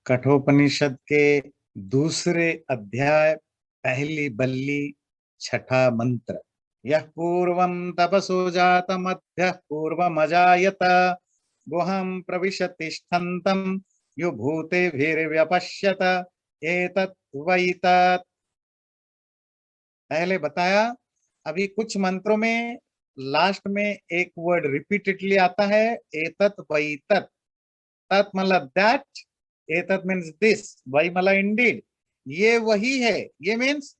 कठोपनिषद के दूसरे अध्याय पहली बल्ली छठा मंत्र। यः पूर्वं तपसो जातमध्यः पूर्वमजायत गुहं प्रविश तिष्ठन्तं यो भूतेभिर्व्यपश्यत एतत् वै तत्। पहले बताया। अभी कुछ मंत्रों में लास्ट में एक वर्ड रिपीटेडली आता है, एतत् वै तत्। तत् मतलब दैट, एतत् मीन्स दिस, वही मतलब इंडीड, ये वही है। ये मीन्स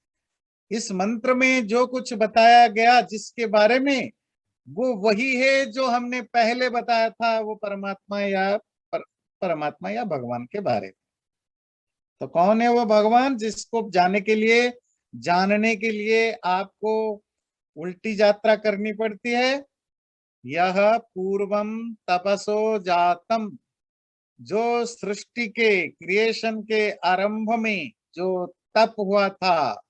इस मंत्र में जो कुछ बताया गया जिसके बारे में, वो वही है जो हमने पहले बताया था, वो परमात्मा या भगवान के बारे में। तो कौन है वो भगवान जिसको जानने के लिए आपको उल्टी यात्रा करनी पड़ती है? यह पूर्वम तपसो जातम, जो सृष्टि के क्रिएशन के आरंभ में जो तप हुआ था,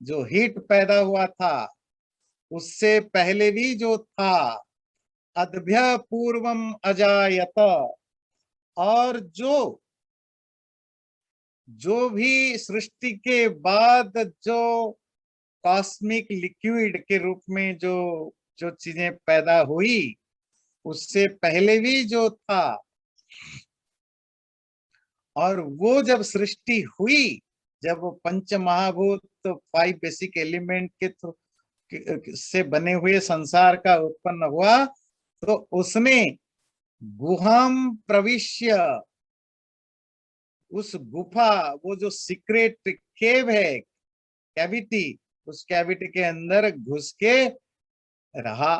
जो हीट पैदा हुआ था, उससे पहले भी जो था, अद्भ्य पूर्वम अजायत। और जो भी सृष्टि के बाद जो कॉस्मिक लिक्विड के रूप में जो जो चीजें पैदा हुई, उससे पहले भी जो था। और वो जब सृष्टि हुई, जब वो पंच महाभूत, फाइव बेसिक एलिमेंट के थ्रू से बने हुए संसार का उत्पन्न हुआ, तो उसने गुहाम प्रविश्य, उस गुफा, वो जो सीक्रेट केव है, कैविटी, उस कैविटी के अंदर घुस के रहा।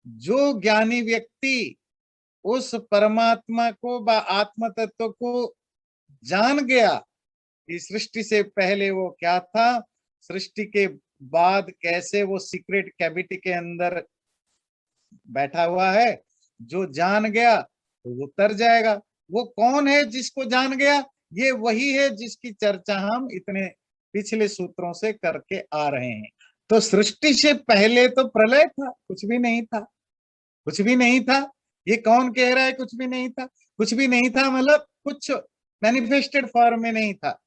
जो ज्ञानी व्यक्ति उस परमात्मा को व आत्म तत्व को जान गया कि सृष्टि से पहले वो क्या था, सृष्टि के बाद कैसे वो सीक्रेट कैविटी के अंदर बैठा हुआ है, जो जान गया तो वो तर जाएगा। वो कौन है जिसको जान गया? ये वही है जिसकी चर्चा हम इतने पिछले सूत्रों से करके आ रहे हैं। तो सृष्टि से पहले तो प्रलय था, कुछ भी नहीं था, कुछ भी नहीं था। ये कौन कह रहा है कुछ भी नहीं था? कुछ भी नहीं था मतलब कुछ मैनिफेस्टेड फॉर्म में नहीं था।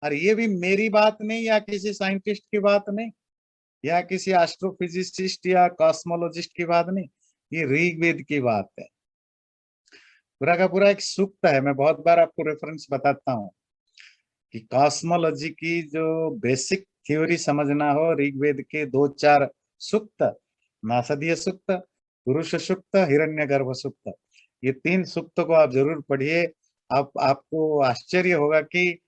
और ये भी मेरी बात नहीं, या किसी साइंटिस्ट की बात नहीं, या किसी एस्ट्रोफिजिसिस्ट या कॉस्मोलॉजिस्ट की बात नहीं, ये ऋग्वेद की बात है। पूरा का पूरा एक सूक्त है। मैं बहुत बार आपको रेफरेंस बताता हूँ कि कॉस्मोलॉजी की जो बेसिक थ्योरी समझना हो, ऋग्वेद के दो चार सूक्त, नासदीय सूक्त, पुरुष सूक्त, हिरण्यगर्भ सूक्त, ये तीन सूक्त को आप जरूर पढ़िए। आपको आश्चर्य होगा कि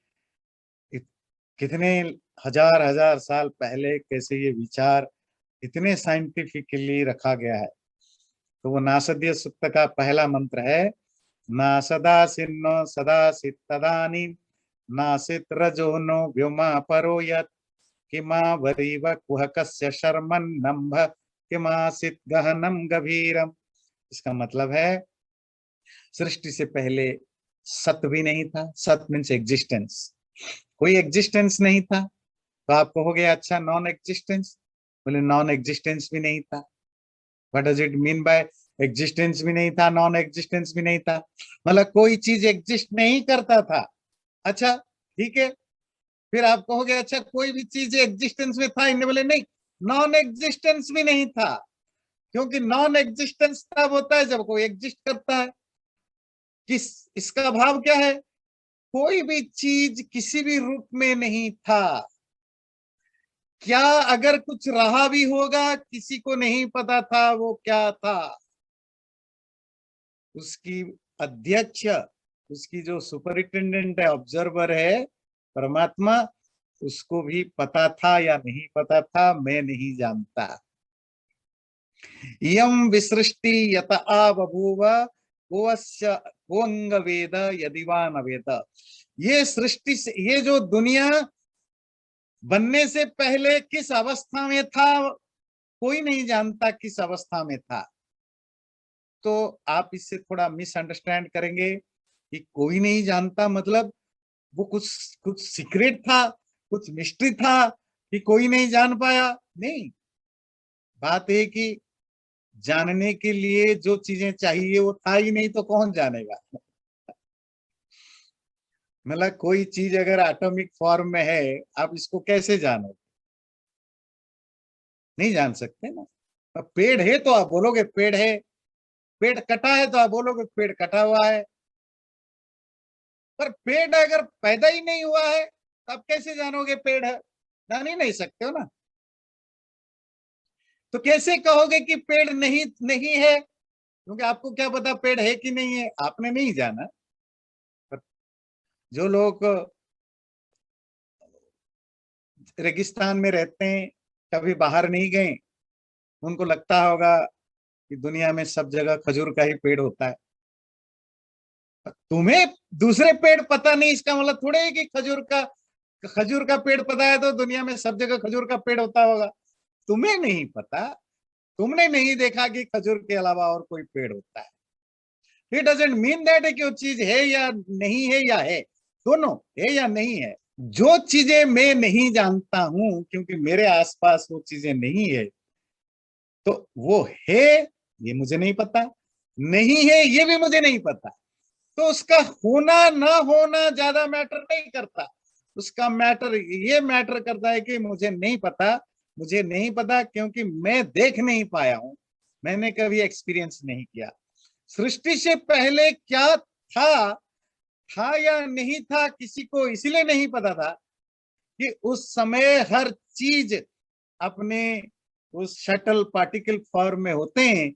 कितने हजार हजार साल पहले कैसे ये विचार इतने साइंटिफिकली रखा गया है। तो वो नासदीय सूक्त का पहला मंत्र है, ना सदा सिन्नो सदा सित्तदानी नासित रजो नो व्योमा परो यत् किमा वरीव कुहकस्य शर्मन नंभ किमासित गहनम गभीरम। इसका मतलब है, सृष्टि से पहले सत भी नहीं था। सत मीन्स एग्जिस्टेंस, कोई एग्जिस्टेंस नहीं था। तो आप कहोगे अच्छा नॉन एग्जिस्टेंस, बोले नॉन एग्जिस्टेंस भी नहीं था। What does it mean by existence भी नहीं था, नॉन एग्जिस्टेंस भी नहीं था? मतलब कोई चीज एग्जिस्ट नहीं करता था। अच्छा ठीक है, फिर आप कहोगे अच्छा कोई भी चीज एग्जिस्टेंस में था? इन्हें बोले नहीं, नॉन एग्जिस्टेंस भी नहीं था। क्योंकि नॉन एग्जिस्टेंस तब होता है जब कोई एग्जिस्ट करता है। किस इसका भाव क्या है? कोई भी चीज किसी भी रूप में नहीं था। क्या अगर कुछ रहा भी होगा, किसी को नहीं पता था वो क्या था। उसकी अध्यक्ष, उसकी जो सुपरिटेंडेंट है, ऑब्जर्वर है परमात्मा, उसको भी पता था या नहीं पता था, मैं नहीं जानता। यम विसृष्टि यत आ बभूव कोअस्य कोंग वेद यदिवा न वेद। ये सृष्टि से, ये जो दुनिया बनने से पहले किस अवस्था में था, कोई नहीं जानता किस अवस्था में था। तो आप इससे थोड़ा मिसअंडरस्टैंड करेंगे कि कोई नहीं जानता मतलब वो कुछ कुछ सीक्रेट था, कुछ मिस्ट्री था कि कोई नहीं जान पाया। नहीं, बात है कि जानने के लिए जो चीजें चाहिए वो था ही नहीं, तो कौन जानेगा। मतलब कोई चीज अगर एटॉमिक फॉर्म में है, आप इसको कैसे जानोगे? नहीं जान सकते ना। अब पेड़ है तो आप बोलोगे पेड़ है, पेड़ कटा है तो आप बोलोगे पेड़ कटा हुआ है। पर पेड़ अगर पैदा ही नहीं हुआ है तो आप कैसे जानोगे पेड़ है? जान ही नहीं सकते हो ना। तो कैसे कहोगे कि पेड़ नहीं नहीं है? क्योंकि आपको क्या पता पेड़ है कि नहीं है, आपने नहीं जाना। पर जो लोग रेगिस्तान में रहते हैं, कभी बाहर नहीं गए, उनको लगता होगा कि दुनिया में सब जगह खजूर का ही पेड़ होता है। तुम्हें दूसरे पेड़ पता नहीं इसका मतलब थोड़े है कि खजूर का पेड़ पता है तो दुनिया में सब जगह खजूर का पेड़ होता होगा। तुम्हें नहीं पता, तुमने नहीं देखा कि खजूर के अलावा और कोई पेड़ होता है। इट डजेंट मीन दैट कि वो चीज है या नहीं है, या है, दोनों है या नहीं है। जो चीजें मैं नहीं जानता हूं क्योंकि मेरे आसपास वो चीजें नहीं है, तो वो है ये मुझे नहीं पता, नहीं है ये भी मुझे नहीं पता। तो उसका होना ना होना ज्यादा मैटर नहीं करता। उसका मैटर ये मैटर करता है कि मुझे नहीं पता। मुझे नहीं पता क्योंकि मैं देख नहीं पाया हूं, मैंने कभी एक्सपीरियंस नहीं किया। सृष्टि से पहले क्या था या नहीं था किसी को इसलिए नहीं पता था कि उस समय हर चीज अपने उस शटल पार्टिकल फॉर्म में होते हैं,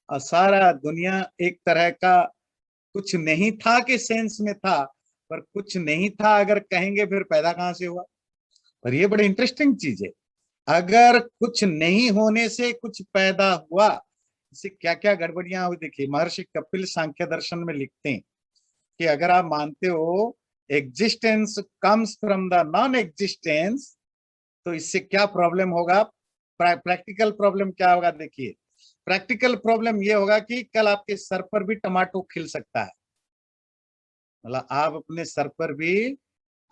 और सारा दुनिया एक तरह का कुछ नहीं था के सेंस में था। पर कुछ नहीं था अगर कहेंगे फिर पैदा कहां से हुआ? पर ये बड़ी इंटरेस्टिंग चीज है। अगर कुछ नहीं होने से कुछ पैदा हुआ, इससे क्या क्या गड़बड़ियां हुई देखिए। महर्षि कपिल सांख्य दर्शन में लिखते हैं कि अगर आप मानते हो existence comes from the non existence, तो इससे क्या प्रॉब्लम होगा? प्रैक्टिकल प्रॉब्लम क्या होगा देखिए। प्रैक्टिकल प्रॉब्लम ये होगा कि कल आपके सर पर भी टमाटो खिल सकता है। मतलब आप अपने सर पर भी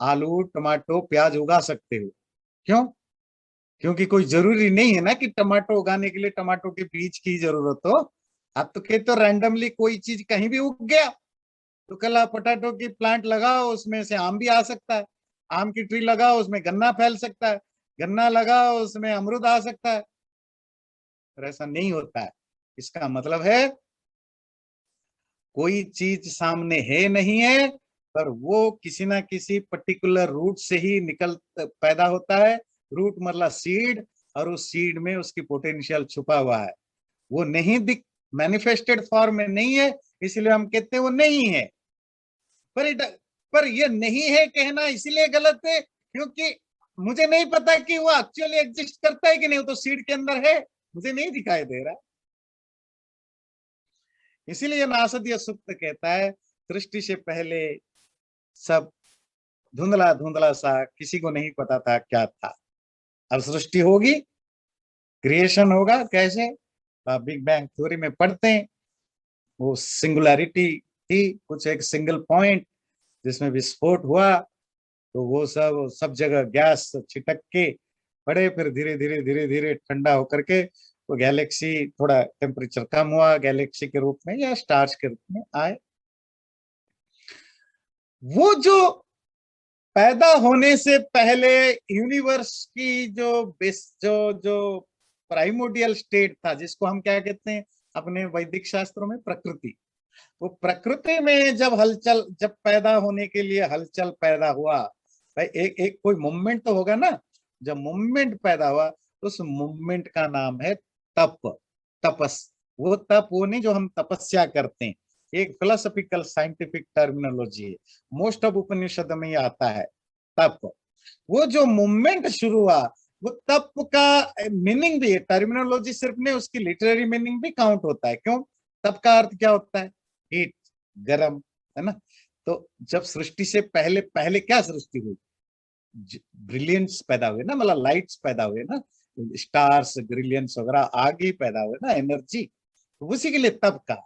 आलू टमाटो प्याज उगा सकते हो। क्यों? क्योंकि कोई जरूरी नहीं है ना कि टमाटो उगाने के लिए टमाटो के बीज की जरूरत हो। आप तो कहते हो रैंडमली कोई चीज कहीं भी उग गया, तो कल आप पोटैटो की प्लांट लगाओ उसमें से आम भी आ सकता है, आम की ट्री लगाओ उसमें गन्ना फैल सकता है, गन्ना लगाओ उसमें अमरूद आ सकता है। पर ऐसा नहीं होता है। इसका मतलब है कोई चीज सामने है नहीं है, पर वो किसी ना किसी पर्टिकुलर रूट से ही निकल पैदा होता है। रूट मतलब सीड, और उस सीड में उसकी पोटेंशियल छुपा हुआ है। वो नहीं दिख मैनिफेस्टेड फॉर्म में नहीं है, इसलिए हम कहते हैं वो नहीं है। पर पर ये नहीं है कहना इसलिए गलत है क्योंकि मुझे नहीं पता कि वो एक्चुअली एग्जिस्ट करता है कि नहीं, वो तो सीड के अंदर है, मुझे नहीं दिखाई दे रहा। इसीलिए नासदीय सूक्त कहता है सृष्टि से पहले सब धुंधला धुंधला सा, किसी को नहीं पता था क्या था। अब सृष्टि होगी, क्रिएशन होगा, कैसे? बिग बैंग थ्योरी में पढ़ते हैं। वो सिंगुलैरिटी थी, कुछ एक सिंगल पॉइंट जिसमें विस्फोट हुआ, तो वो सब सब जगह गैस छिटक के पड़े, फिर धीरे धीरे धीरे धीरे ठंडा होकर के वो गैलेक्सी थोड़ा टेम्परेचर कम हुआ, गैलेक्सी के रूप में या स्टार्स के रूप में आए। वो जो पैदा होने से पहले यूनिवर्स की जो बेस जो जो प्राइमोडियल स्टेट था, जिसको हम क्या कहते हैं अपने वैदिक शास्त्रों में प्रकृति। वो प्रकृति में जब पैदा होने के लिए हलचल पैदा हुआ, भाई एक एक कोई मूवमेंट तो होगा ना। जब मूवमेंट पैदा हुआ तो उस मूवमेंट का नाम है तप, तपस। वो तप वो नहीं जो हम तपस्या करते हैं, एक फिलोसॉफिकल साइंटिफिक टर्मिनोलॉजी है। मोस्ट ऑफ उपनिषद में ये आता है तप। वो जो मूवमेंट शुरू हुआ, वो तप का मीनिंग भी है, टर्मिनोलॉजी सिर्फ नहीं, उसकी लिटरेरी मीनिंग भी काउंट होता है। क्यों? तप का अर्थ क्या होता है? हीट, गरम, है ना? तो जब सृष्टि से पहले पहले क्या सृष्टि हुई? ब्रिलियंस पैदा हुए ना, मतलब लाइट्स पैदा हुए ना, स्टार्स ब्रिलियंस वगैरह आगे ही पैदा हुए ना, एनर्जी। तो उसी के लिए तप का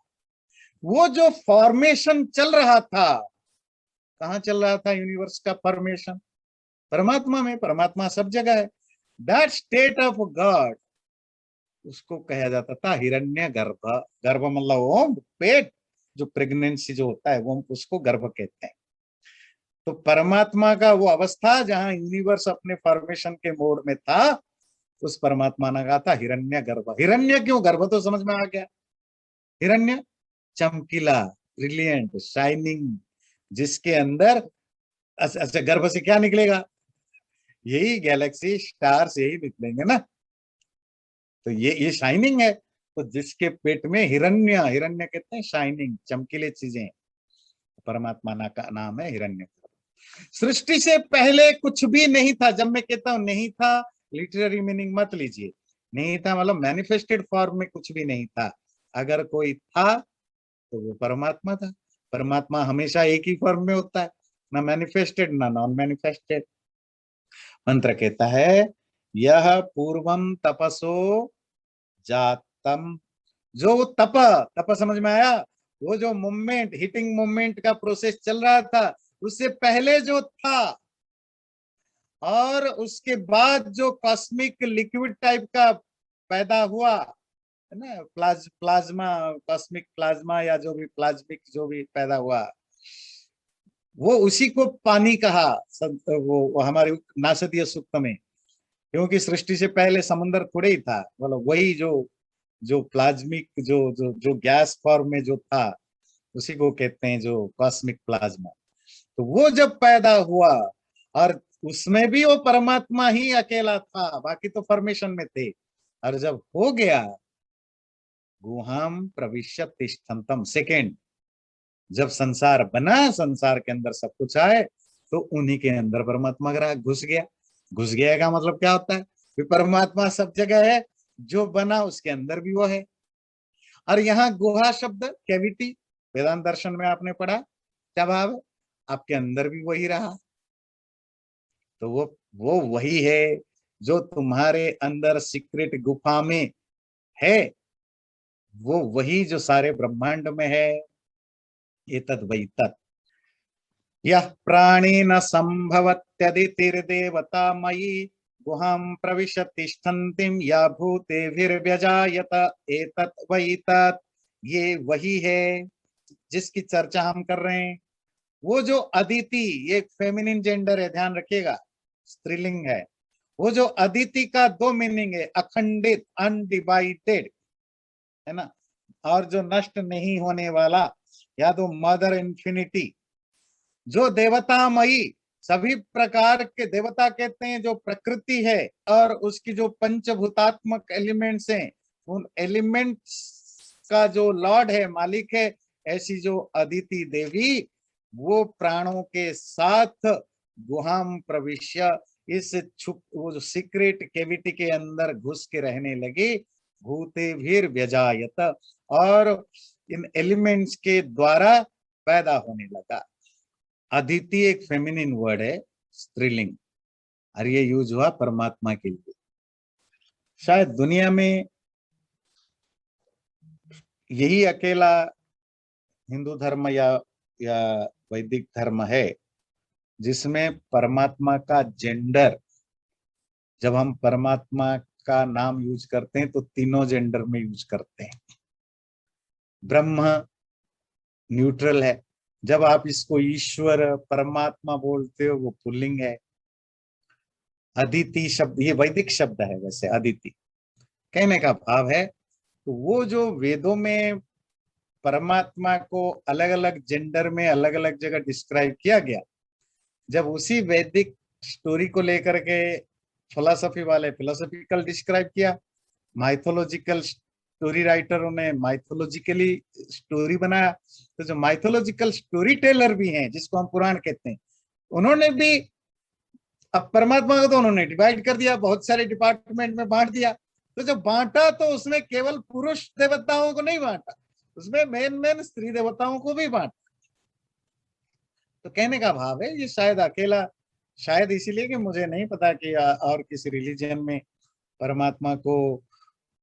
वो जो फॉर्मेशन चल रहा था, कहाँ चल रहा था यूनिवर्स का फॉर्मेशन? परमात्मा में। परमात्मा सब जगह है। दैट स्टेट ऑफ गॉड, उसको कहा जाता था हिरण्य गर्भ। गर्भ मतलब ओम, पेट, जो प्रेगनेंसी जो होता है वो उसको गर्भ कहते हैं। तो परमात्मा का वो अवस्था जहां यूनिवर्स अपने फॉर्मेशन के मोड में था, उस परमात्मा ने कहा था हिरण्य गर्भ। हिरण्य क्यों? गर्भ तो समझ में आ गया। हिरण्य चमकीला, ब्रिलियंट, शाइनिंग, जिसके अंदर अच्छा गर्भ से क्या निकलेगा? यही गैलेक्सी स्टार्स यही निकलेंगे ना। तो ये शाइनिंग है। तो जिसके पेट में हिरण्य, हिरण्य कहते हैं शाइनिंग, चमकीले चीजें, परमात्मा का नाम है हिरण्य। सृष्टि से पहले कुछ भी नहीं था। जब मैं कहता हूं नहीं था, लिटरेरी मीनिंग मत लीजिए। नहीं था मतलब मैनिफेस्टेड फॉर्म में कुछ भी नहीं था। अगर कोई था तो वो परमात्मा था। परमात्मा हमेशा एक ही फॉर्म में होता है, ना मैनिफेस्टेड ना नॉन मैनिफेस्टेड। मंत्र कहता है यह पूर्वम तपसो जातम। जो वो तप, तप समझ में आया? वो जो मूवमेंट, हिटिंग मूवमेंट का प्रोसेस चल रहा था, उससे पहले जो था, और उसके बाद जो कॉस्मिक लिक्विड टाइप का पैदा हुआ है ना, प्लाज्मा, कॉस्मिक प्लाज्मा या जो भी प्लाज्मिक जो भी पैदा हुआ, वो उसी को पानी कहा। वो हमारे नासदीय सूक्त में, क्योंकि सृष्टि से पहले समुद्र थोड़े ही था, मतलब वही जो जो प्लाज्मिक जो जो जो गैस फॉर्म में जो था, उसी को कहते हैं जो कॉस्मिक प्लाज्मा। तो वो जब पैदा हुआ, और उसमें भी वो परमात्मा ही अकेला था, बाकी तो फॉर्मेशन में थे। और जब हो गया गुहाम प्रविश्य तिष्ठन्तम, सेकेंड, जब संसार बना, संसार के अंदर सब कुछ आए, तो उन्हीं के अंदर परमात्मा ग्रह घुस गया। घुस गया का मतलब क्या होता है? कि परमात्मा सब जगह है, जो बना उसके अंदर भी वो है। और यहाँ गुहा शब्द कैविटी, वेदांत दर्शन में आपने पढ़ा, क्या भाव है? आपके अंदर भी वही रहा। तो वो वही है जो तुम्हारे अंदर सीक्रेट गुफा में है, वो वही जो सारे ब्रह्मांड में है। ये तद वही तत् यह प्राणेन संभवत्यदितिर्देवता मयि गुहां प्रविश्य तिष्ठन्तिम या भूतेभिर्व्यजायत एतत् वही तत्। ये वही है जिसकी चर्चा हम कर रहे हैं। वो जो अदिति, ये फेमिनिन जेंडर है, ध्यान रखिएगा, स्त्रीलिंग है। वो जो अदिति का दो मीनिंग है, अखंडित, अनडिवाइडेड, है ना, और जो नष्ट नहीं होने वाला, या तो मदर इन्फिनिटी, जो देवतामयी, सभी प्रकार के देवता कहते हैं जो प्रकृति है, और उसकी जो पंचभूतात्मक एलिमेंट्स हैं, उन एलिमेंट्स का जो लॉर्ड है, मालिक है, ऐसी जो अदिति देवी, वो प्राणों के साथ गुहाम प्रविश्य, इस छुप, वो जो सीक्रेट केविटी के अंदर घुस के रहने लगी, भूते भीर व्यजायत, और इन एलिमेंट्स के द्वारा पैदा होने लगा। अदिति एक फेमिनिन वर्ड है, स्त्रीलिंग, और ये यूज हुआ परमात्मा के लिए। शायद दुनिया में यही अकेला हिंदू धर्म या वैदिक धर्म है जिसमें परमात्मा का जेंडर, जब हम परमात्मा का नाम यूज करते हैं तो तीनों जेंडर में यूज करते हैं। ब्रह्म न्यूट्रल है। जब आप इसको ईश्वर, परमात्मा बोलते हो, वो पुल्लिंग है। अदिति शब्द ये वैदिक शब्द है, वैसे अदिति कहने का भाव है। तो वो जो वेदों में परमात्मा को अलग अलग जेंडर में अलग अलग जगह डिस्क्राइब किया गया, जब उसी वैदिक स्टोरी को लेकर के फिलोसफी वाले फिलोसफिकल डिस्क्राइब किया, माइथोलॉजिकल स्टोरी राइटरों ने माइथोलॉजिकली स्टोरी बनाया, तो जो माइथोलॉजिकल स्टोरी टेलर भी हैं, जिसको हम पुराण कहते हैं, उन्होंने भी अब परमात्मा को तो उन्होंने डिवाइड कर दिया, बहुत सारे डिपार्टमेंट में बांट दिया। तो जब बांटा तो उसमें केवल पुरुष देवताओं को नहीं बांटा, उसमें मेन मेन स्त्री देवताओं को भी बांटा। तो कहने का भाव है ये शायद अकेला, शायद इसीलिए कि मुझे नहीं पता कि और किसी रिलीजन में परमात्मा को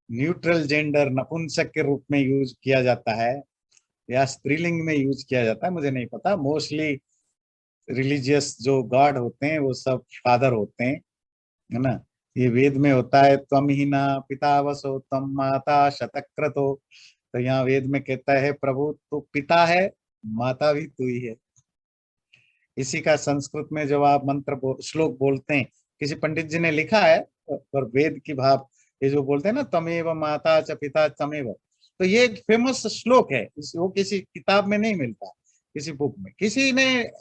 न्यूट्रल जेंडर नपुंसक के रूप में यूज किया जाता है या स्त्रीलिंग में यूज किया जाता है, मुझे नहीं पता। मोस्टली रिलीजियस जो गॉड होते हैं वो सब फादर होते हैं, है ना। ये वेद में होता है त्वम ही ना पिता वसो तम माता शतक्रतो। तो यहाँ वेद में कहता है प्रभु तू पिता है, माता भी तू ही है। इसी का संस्कृत में जब आप श्लोक बोलते हैं, किसी पंडित जी ने लिखा है, पर वेद की भाव ये जो बोलते हैं ना, तमेव माता च पिता तमेव, तो ये एक फेमस श्लोक है, वो किसी किताब में नहीं मिलता, किसी बुक में किसी ने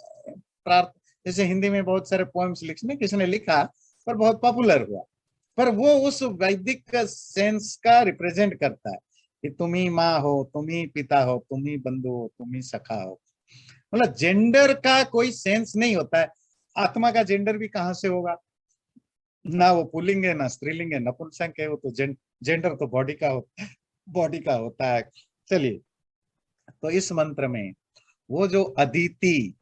प्रार्थ, जैसे हिंदी में बहुत सारे पोएम्स लिखने किसी ने लिखा, पर बहुत पॉपुलर हुआ, पर वो उस वैदिक सेंस का रिप्रेजेंट करता है कि तुम ही माँ हो, तुम ही पिता हो, तुम ही बंधु हो, तुम ही सखा हो। मतलब जेंडर का कोई सेंस नहीं होता है। आत्मा का जेंडर भी कहाँ से होगा, ना वो पुल्लिंग है ना स्त्रीलिंग है, नपुंसक है, वो तो जेंडर तो बॉडी का होता है, बॉडी का होता है। चलिए, तो इस मंत्र में वो जो अदिति,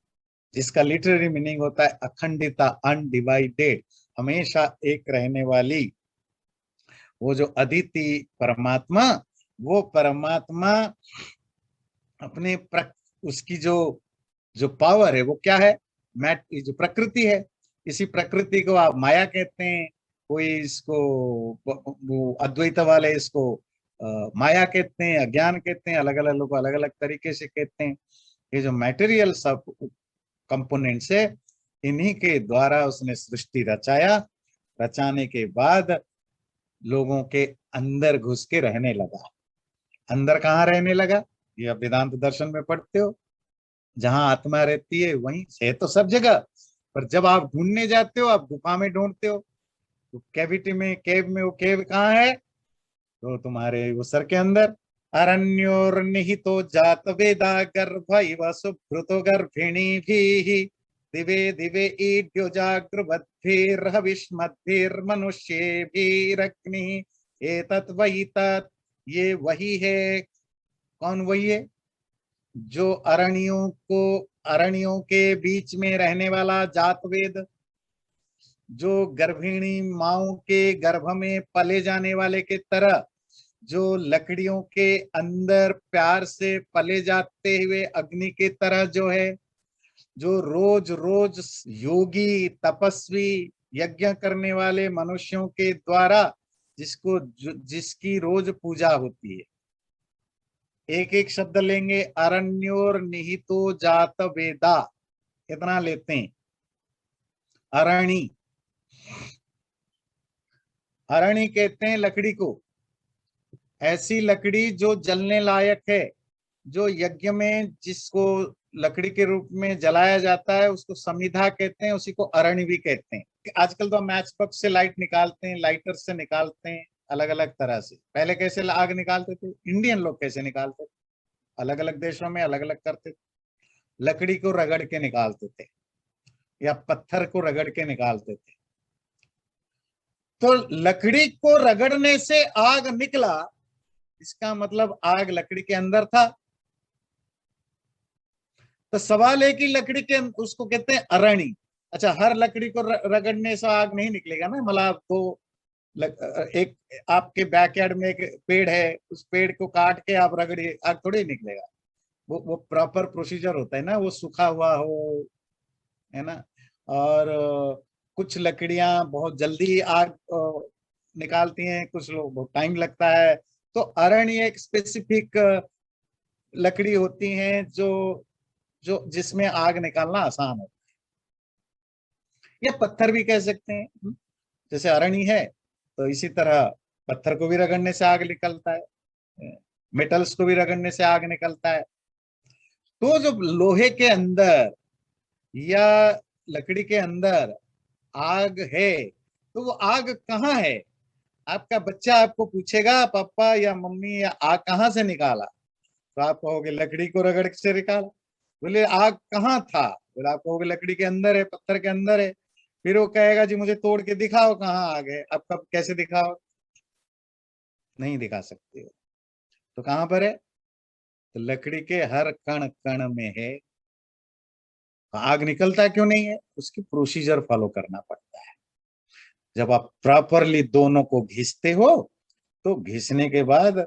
जिसका लिटरेरी मीनिंग होता है अखंडिता, अनडिवाइडेड, हमेशा एक रहने वाली, वो जो अदिति परमात्मा, वो परमात्मा अपने उसकी जो जो पावर है वो क्या है, जो प्रकृति है, इसी प्रकृति को आप माया कहते हैं, कोई इसको वो अद्वैत वाले इसको माया कहते हैं, अज्ञान कहते हैं, अलग अलग लोग अलग अलग तरीके से कहते हैं। ये जो मटेरियल सब कंपोनेंट्स है, इन्हीं के द्वारा उसने सृष्टि रचाया, रचाने के बाद लोगों के अंदर घुस के रहने लगा। अंदर कहाँ रहने लगा, ये आप वेदांत दर्शन में पढ़ते हो, जहां आत्मा रहती है वहीं है तो सब जगह, पर जब आप ढूंढने जाते हो, आप गुफा में ढूंढते हो, तो कैविटी में, केव में, वो केव कहाँ है, तो तुम्हारे वो सर के अंदर। अरण्योर्निहितो जात वेदा गर्भ इव सुभृतो गर्भिणी भी दिवे दिवे ईड्यो जागृवद्भिर्हविष्मद्भिर्मनुष्येभिरग्नि एतत् वही तत्, ये वही है। कौन वही है, जो अरण्यों के बीच में रहने वाला जातवेद, जो गर्भिणी माओ के गर्भ में पले जाने वाले के तरह, जो लकड़ियों के अंदर प्यार से पले जाते हुए अग्नि के तरह जो है, जो रोज रोज योगी तपस्वी यज्ञ करने वाले मनुष्यों के द्वारा जिसकी रोज पूजा होती है। एक एक शब्द लेंगे, अरण्योर निहितो जात वेदा, इतना लेते हैं। अरणी, अरणी कहते हैं लकड़ी को, ऐसी लकड़ी जो जलने लायक है, जो यज्ञ में जिसको लकड़ी के रूप में जलाया जाता है उसको समिधा कहते हैं, उसी को अरणी भी कहते हैं। आजकल तो मैच बॉक्स से लाइट निकालते हैं, लाइटर से निकालते हैं, अलग अलग तरह से। पहले कैसे आग निकालते थे, इंडियन लोग कैसे निकालते थे, अलग अलग देशों में अलग अलग करते थे। लकड़ी को रगड़ के निकालते थे या पत्थर को रगड़ के निकालते थे। तो लकड़ी को रगड़ने से आग निकला, इसका मतलब आग लकड़ी के अंदर था। तो सवाल है कि लकड़ी के उसको कहते हैं अरणी। अच्छा, हर लकड़ी को रगड़ने से आग नहीं निकलेगा ना, मतलब आपको एक आपके बैकयार्ड में एक पेड़ है, उस पेड़ को काट के आप रगड़िए, आग थोड़ी निकलेगा। वो प्रॉपर प्रोसीजर होता है ना, वो सूखा हुआ हो, है ना। और कुछ लकड़ियां बहुत जल्दी आग निकालती हैं, कुछ लोग बहुत टाइम लगता है। तो अरण्य एक स्पेसिफिक लकड़ी होती हैं जो जो जिसमें आग निकालना आसान होता है, या पत्थर भी कह सकते हैं। जैसे अरणी है तो इसी तरह पत्थर को भी रगड़ने से आग निकलता है, मेटल्स को भी रगड़ने से आग निकलता है। तो जब लोहे के अंदर या लकड़ी के अंदर आग है, तो वो आग कहाँ है। आपका बच्चा आपको पूछेगा पापा या मम्मी, या आग कहाँ से निकाला, तो आप कहोगे लकड़ी को रगड़ से निकाला। बोले आग कहाँ था, बोले आप कहोगे लकड़ी के अंदर है, पत्थर के अंदर है। फिर वो कहेगा जी मुझे तोड़ के दिखाओ कहाँ आग है। अब कब कैसे दिखाओ, नहीं दिखा सकते हो। तो कहां पर है, तो लकड़ी के हर कण कण में है। आग निकलता क्यों नहीं है, उसकी प्रोसीजर फॉलो करना पड़ता है। जब आप प्रॉपरली दोनों को घिसते हो, तो घिसने के बाद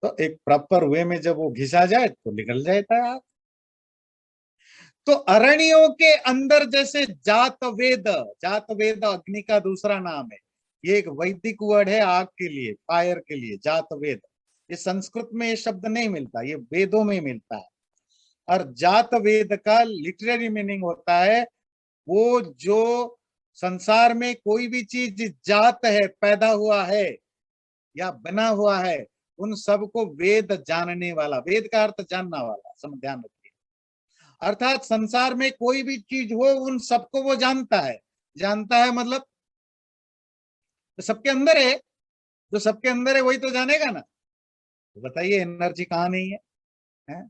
तो एक प्रॉपर वे में जब वो घिसा जाए तो निकल जाता है आग। तो अरण्यों के अंदर जैसे जातवेद, जातवेद अग्नि का दूसरा नाम है। ये एक वैदिक वर्ड है आग के लिए, फायर के लिए, जातवेद। ये संस्कृत में ये शब्द नहीं मिलता, ये वेदों में मिलता है। और जात वेद का लिटरेरी मीनिंग होता है वो जो संसार में कोई भी चीज जात है, पैदा हुआ है या बना हुआ है, उन सबको वेद जानने वाला, वेद का अर्थ जानना वाला, समझ ध्यान रखिए। अर्थात संसार में कोई भी चीज हो उन सबको वो जानता है। जानता है मतलब तो सबके अंदर है, जो सबके अंदर है वही तो जानेगा ना। तो बताइए एनर्जी कहाँ नहीं है, है?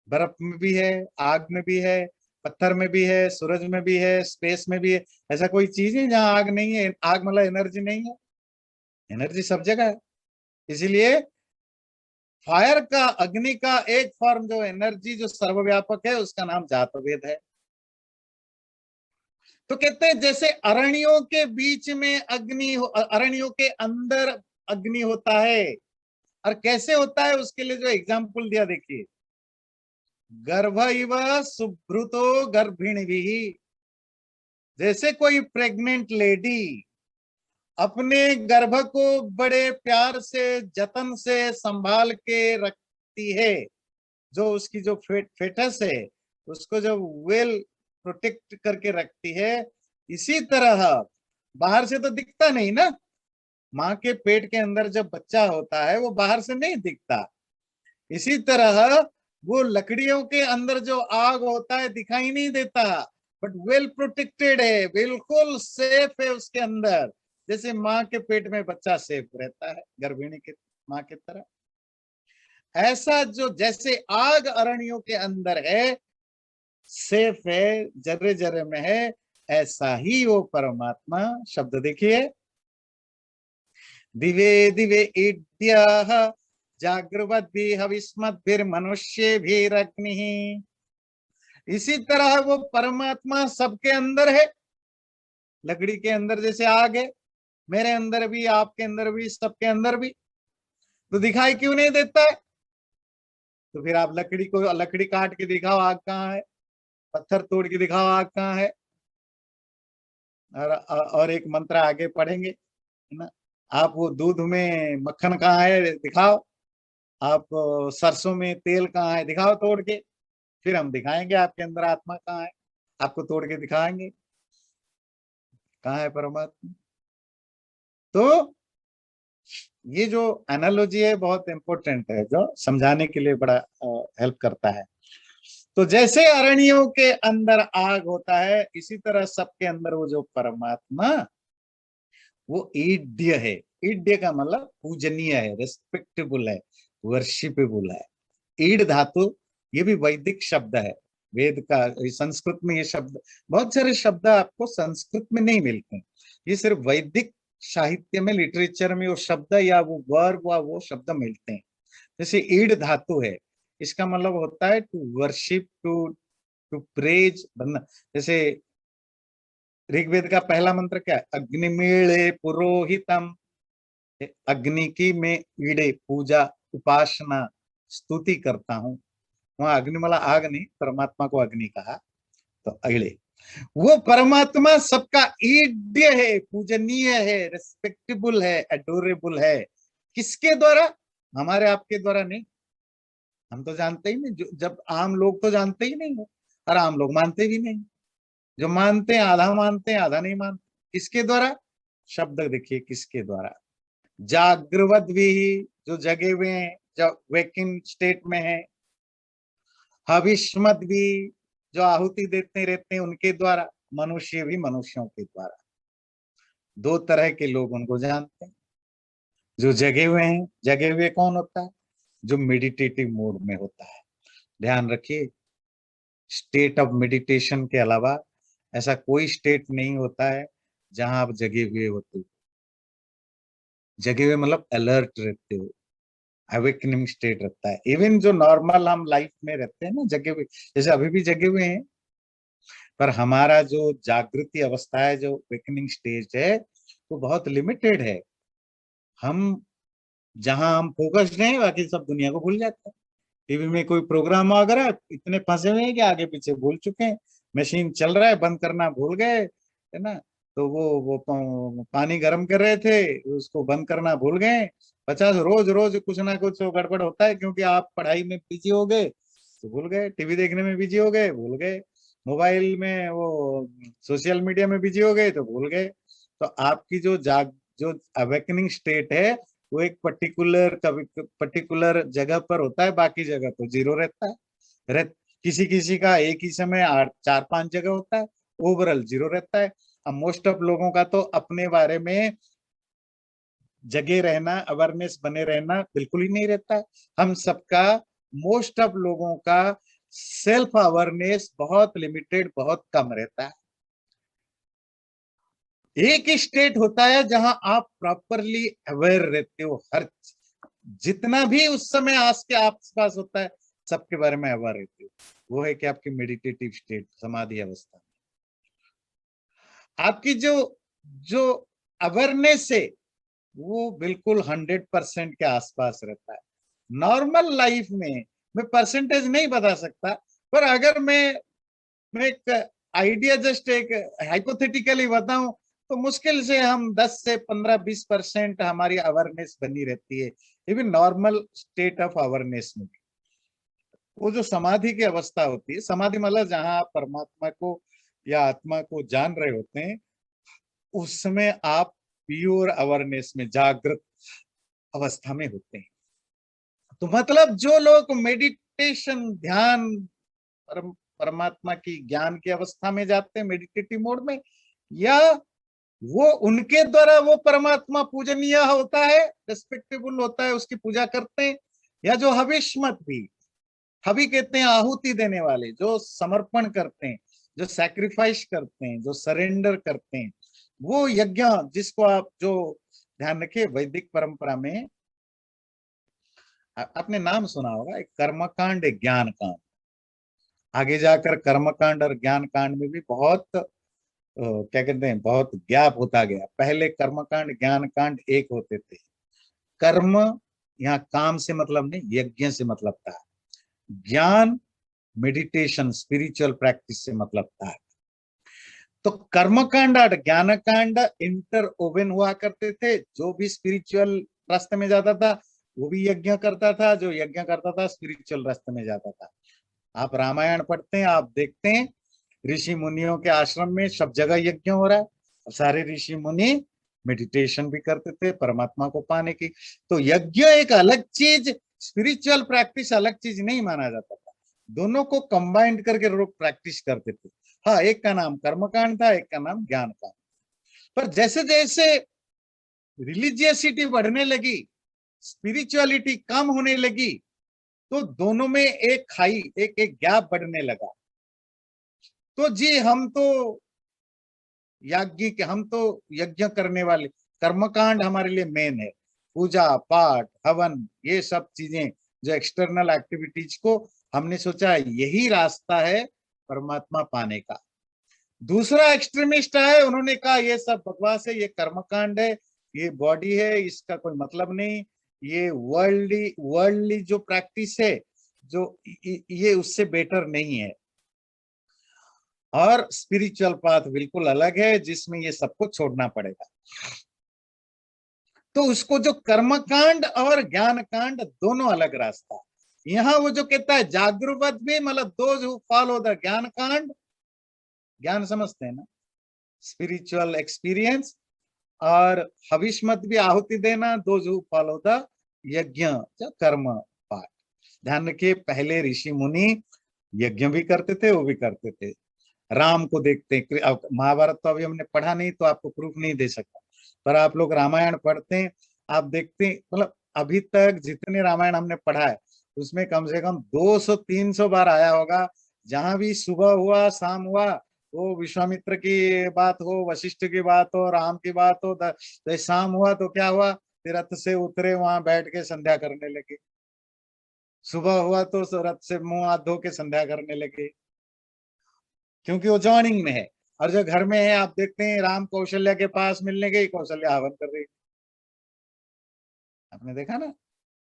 बर्फ में भी है, आग में भी है, पत्थर में भी है, सूरज में भी है, स्पेस में भी है। ऐसा कोई चीज है जहां आग नहीं है? आग मतलब एनर्जी नहीं है? एनर्जी सब जगह है। इसीलिए फायर का, अग्नि का एक फॉर्म जो एनर्जी जो सर्वव्यापक है उसका नाम जातवेद है। तो कहते हैं जैसे अरण्यों के बीच में अग्नि, अरण्यों के अंदर अग्नि होता है। और कैसे होता है उसके लिए जो एग्जाम्पल दिया देखिए, गर्भ इव सुभृतो गर्भिणी भी। जैसे कोई प्रेग्नेंट लेडी अपने गर्भ को बड़े प्यार से जतन से संभाल के रखती है, जो उसकी जो फेटस है उसको जो वेल प्रोटेक्ट करके रखती है, इसी तरह बाहर से तो दिखता नहीं ना, माँ के पेट के अंदर जब बच्चा होता है वो बाहर से नहीं दिखता। इसी तरह वो लकड़ियों के अंदर जो आग होता है दिखाई नहीं देता, बट वेल प्रोटेक्टेड है, बिल्कुल सेफ है उसके अंदर, जैसे माँ के पेट में बच्चा सेफ रहता है गर्भिणी के माँ की तरह। ऐसा जो जैसे आग अरण्यों के अंदर है, सेफ है, जर्रे जर्रे में है, ऐसा ही वो परमात्मा, शब्द देखिए, दिवे दिवे इड्यः जागृवद्भिर्मनुष्येभिरग्निः। इसी तरह वो परमात्मा सबके अंदर है। लकड़ी के अंदर जैसे आग है, मेरे अंदर भी, आपके अंदर भी, सबके अंदर भी। तो दिखाई क्यों नहीं देता है? तो फिर आप लकड़ी को, लकड़ी काट के दिखाओ आग कहाँ है, पत्थर तोड़ के दिखाओ आग कहाँ है। और एक मंत्र आगे पढ़ेंगे, है ना, आप वो दूध में मक्खन कहाँ है दिखाओ, आप सरसों में तेल कहाँ है दिखाओ तोड़ के, फिर हम दिखाएंगे आपके अंदर आत्मा कहाँ है, आपको तोड़ के दिखाएंगे कहाँ है परमात्मा। तो ये जो एनालॉजी है बहुत इंपॉर्टेंट है, जो समझाने के लिए बड़ा हेल्प करता है। तो जैसे अरण्यों के अंदर आग होता है, इसी तरह सबके अंदर वो जो परमात्मा, वो ईड्य है। ईड्य का मतलब पूजनीय है, रेस्पेक्टेबल है, वर्शिपेबल है। ईड धातु, ये भी वैदिक शब्द है, वेद का, संस्कृत में ये शब्द, बहुत सारे शब्द आपको संस्कृत में नहीं मिलते, ये सिर्फ वैदिक साहित्य में, लिटरेचर में वो शब्द या वो वर्ब व वो शब्द मिलते हैं। जैसे ईड धातु है, इसका मतलब होता है to worship, to to praise. जैसे ऋग्वेद का पहला मंत्र क्या है? अग्निमीळे पुरोहितम। अग्नि की मैं ईड़े, पूजा, उपासना, स्तुति करता हूँ। वहां अग्नि मला आग नहीं, परमात्मा को अग्नि कहा, तो अगले वो परमात्मा सबका ईड्य है, पूजनीय है, रेस्पेक्टेबल है, एडोरेबल है। किसके द्वारा? हमारे आपके द्वारा नहीं। हम तो जानते ही नहीं, जब आम लोग तो जानते ही नहीं है, और आम लोग मानते भी नहीं। जो मानते हैं आधा मानते हैं, आधा नहीं मानते। किसके द्वारा? शब्द देखिए किसके द्वारा, जागृवद भी, जो जगे हुए हैं, जो वेकिंग स्टेट में है। हविष्मत भी, जो आहुति देते रहते हैं उनके द्वारा। मनुष्य भी, मनुष्यों के द्वारा। दो तरह के लोग उनको जानते हैं, जो जगे हुए हैं। जगे हुए कौन होता है? जो मेडिटेटिव मोड में होता है। ध्यान रखिए, स्टेट ऑफ मेडिटेशन के अलावा ऐसा कोई स्टेट नहीं होता है जहां आप जगे हुए होते हो। जगे हुए मतलब अलर्ट रहते हो, अवेकनिंग स्टेट रहता है। इवन जो नॉर्मल हम लाइफ में रहते हैं ना जगे हुए, जैसे अभी भी जगे हुए हैं, पर हमारा जो जागृति अवस्था है, जो अवेकनिंग स्टेज है, वो बहुत लिमिटेड है। हम जहां हम फोकस्ड हैं, बाकी सब दुनिया को भूल जाते हैं। टीवी में कोई प्रोग्राम वगैरह इतने फंसे हुए हैं कि आगे पीछे भूल चुके हैं। मशीन चल रहा है, बंद करना भूल गए, है ना। तो वो पानी गर्म कर रहे थे, उसको बंद करना भूल गए। 50 रोज रोज कुछ ना कुछ गड़बड़ होता है, क्योंकि आप पढ़ाई में बिजी हो गए, तो भूल गए, टीवी देखने में बिजी हो गए, भूल गए, मोबाइल में वो सोशल मीडिया में बिजी हो गए तो भूल गए। तो आपकी जो अवेकनिंग स्टेट है वो एक कभी पर्टिकुलर जगह पर होता है, बाकी जगह तो जीरो रहता है। किसी किसी का एक ही समय 4-5 जगह होता है, ओवरऑल जीरो रहता है। अब मोस्ट ऑफ लोगों का तो अपने बारे में जगे रहना, अवेयरनेस बने रहना बिल्कुल ही नहीं रहता है। हम सबका, मोस्ट ऑफ लोगों का सेल्फ अवेयरनेस बहुत लिमिटेड, बहुत कम रहता है। एक ही स्टेट होता है जहां आप प्रॉपरली अवेयर रहते हो, हर जितना भी उस समय आस के आसपास होता है सबके बारे में अवेयर रहते हो। वो है कि आपकी मेडिटेटिव स्टेट, समाधि अवस्था। आपकी जो जो अवेयरनेस है वो बिल्कुल 100% के आसपास रहता है। नॉर्मल लाइफ में मैं परसेंटेज नहीं बता सकता, पर अगर मैं एक आइडिया, जस्ट एक हाइपोथेटिकली बताऊं, तो मुश्किल से हम 10 से 15-20% हमारी अवेयरनेस बनी रहती है, even normal state of awareness में भी। वो जो समाधि की अवस्था होती है, समाधि मतलब जहां आप परमात्मा को या आत्मा को जान रहे होते हैं, उस समय आप प्योर अवेयरनेस में, जागृत अवस्था में होते हैं। तो मतलब जो लोग मेडिटेशन, ध्यान, परमात्मा की ज्ञान की अवस्था में जाते हैं मेडिटेटिव मोड में, या वो उनके द्वारा वो परमात्मा पूजनीय होता है, रेस्पेक्टेबल होता है, उसकी पूजा करते हैं, या जो हविष्मत भी, हवि कहते हैं आहुति देने वाले, जो समर्पण करते हैं, जो सैक्रिफाइस करते हैं, जो सरेंडर करते हैं, वो यज्ञ, जिसको आप जो ध्यान रखिए, वैदिक परंपरा में आपने नाम सुना होगा, एक कर्मकांड, एक ज्ञान कांड। आगे जाकर कर्मकांड और ज्ञान कांड में भी बहुत क्या कहते हैं, बहुत गैप होता गया। पहले कर्मकांड ज्ञान कांड एक होते थे। कर्म यहाँ काम से मतलब नहीं, यज्ञ से मतलब था। ज्ञान, मेडिटेशन, स्पिरिचुअल प्रैक्टिस से मतलब था। तो कर्मकांड और ज्ञान कांड इंटर ओवन हुआ करते थे। जो भी स्पिरिचुअल रास्ते में जाता था वो भी यज्ञ करता था, जो यज्ञ करता था स्पिरिचुअल रास्ते में जाता था। आप रामायण पढ़ते हैं, आप देखते हैं ऋषि मुनियों के आश्रम में सब जगह यज्ञ हो रहा है। सारे ऋषि मुनि मेडिटेशन भी करते थे परमात्मा को पाने की। तो यज्ञ एक अलग चीज, स्पिरिचुअल प्रैक्टिस अलग चीज नहीं माना जाता था। दोनों को कंबाइंड करके लोग प्रैक्टिस करते थे। हाँ, एक का नाम कर्मकांड था, एक का नाम ज्ञान कांड। पर जैसे जैसे रिलीजियसिटी बढ़ने लगी, स्पिरिचुअलिटी कम होने लगी, तो दोनों में एक खाई, एक गैप बढ़ने लगा। तो जी हम तो यज्ञ करने वाले, कर्मकांड हमारे लिए मेन है। पूजा पाठ, हवन, ये सब चीजें जो एक्सटर्नल एक्टिविटीज को हमने सोचा यही रास्ता है परमात्मा पाने का। दूसरा एक्सट्रीमिस्ट है, उन्होंने कहा ये सब बकवास है, ये कर्मकांड है, ये बॉडी है, इसका कोई मतलब नहीं, ये वर्ल्डली जो प्रैक्टिस है, जो ये उससे बेटर नहीं है। और स्पिरिचुअल पाथ बिल्कुल अलग है, जिसमें ये सबको छोड़ना पड़ेगा। तो उसको जो कर्मकांड और ज्ञान कांड दोनों अलग रास्ता। यहाँ वो जो कहता है जागरूक भी, मतलब दोज हु फॉलो द ज्ञान कांड, ज्ञान समझते हैं ना, स्पिरिचुअल एक्सपीरियंस, और हविष्मत भी आहुति देना, दोज हु फॉलो द यज्ञ, जो कर्म पाठ। ध्यान रखिए, पहले ऋषि मुनि यज्ञ भी करते थे, वो भी करते थे। राम को देखते हैं, महाभारत तो अभी हमने पढ़ा नहीं तो आपको प्रूफ नहीं दे सकता, पर आप लोग रामायण पढ़ते हैं, आप देखते हैं, मतलब अभी तक जितने रामायण हमने पढ़ा है उसमें कम से कम 200-300 बार आया होगा। जहां भी सुबह हुआ, शाम हुआ, वो विश्वामित्र की बात हो, वशिष्ठ की बात हो, राम की बात हो, तो शाम हुआ तो क्या हुआ, रथ से उतरे, वहां बैठ के संध्या करने लगे। सुबह हुआ तो रथ से मुंह हाथ धो के संध्या करने लगे, क्योंकि वो जॉइनिंग में है। और जो घर में है, आप देखते हैं राम कौशल्या के पास मिलने गई, कौशल्या हवन कर रही, आपने देखा ना।